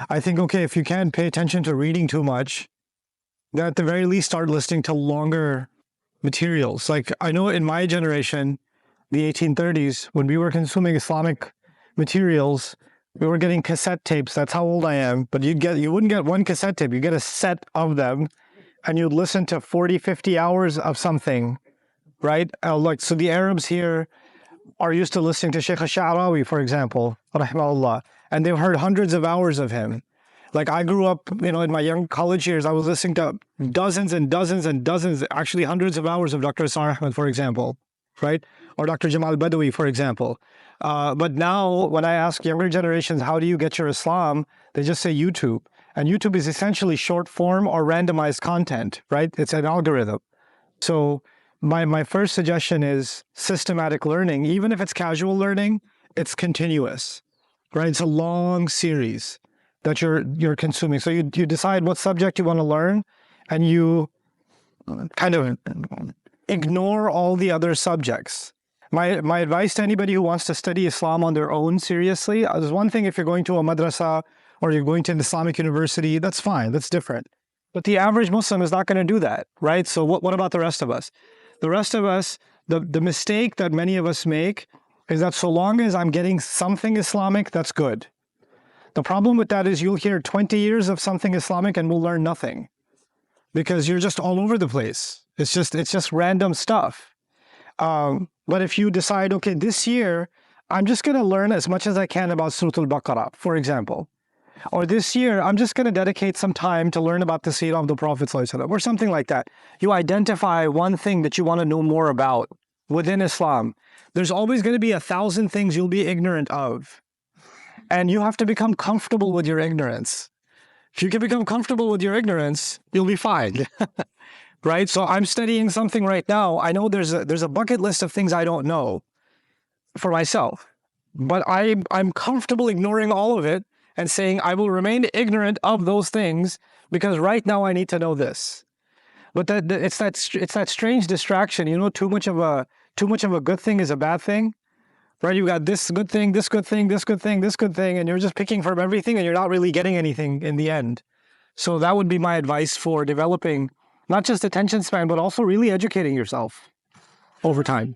I think, okay, if you can't pay attention to reading too much, then at the very least start listening to longer materials. Like I know in my generation, the 1830s, when we were consuming Islamic materials, we were getting cassette tapes. That's how old I am. But you wouldn't get one cassette tape. You get a set of them, and you'd listen to 40, 50 hours of something, right? So the Arabs here are used to listening to Sheikh al-Sha'rawi, for example, rahimahullah, and they've heard hundreds of hours of him. Like I grew up, in my young college years, I was listening to dozens and dozens and dozens, actually hundreds of hours of Dr. Asar Ahmed, for example, right? Or Dr. Jamal Badawi, for example. But now when I ask younger generations, how do you get your Islam? They just say YouTube. And YouTube is essentially short form or randomized content, right? It's an algorithm. So my first suggestion is systematic learning. Even if it's casual learning, it's continuous, right? It's a long series that you're consuming. So you decide what subject you want to learn, and you kind of ignore all the other subjects. My advice to anybody who wants to study Islam on their own seriously, there's one thing if you're going to a madrasa or you're going to an Islamic university, that's fine, that's different. But the average Muslim is not going to do that, right? So what about the rest of us? The rest of us, the mistake that many of us make is that so long as I'm getting something Islamic, that's good. The problem with that is you'll hear 20 years of something Islamic and we'll learn nothing because you're just all over the place. It's just random stuff. But if you decide, okay, this year, I'm just going to learn as much as I can about Surah Al-Baqarah, for example. Or this year, I'm just going to dedicate some time to learn about the seerah of the Prophet ﷺ, or something like that. You identify one thing that you want to know more about within Islam. There's always going to be 1,000 things you'll be ignorant of. And you have to become comfortable with your ignorance. If you can become comfortable with your ignorance, you'll be fine. Right? So I'm studying something right now. I know there's a bucket list of things I don't know for myself. But I'm comfortable ignoring all of it and saying I will remain ignorant of those things because right now I need to know this. But it's that strange distraction. Too much of a good thing is a bad thing. Right? You got this good thing, this good thing, this good thing, this good thing, and you're just picking from everything and you're not really getting anything in the end. So that would be my advice for developing not just attention span, but also really educating yourself over time.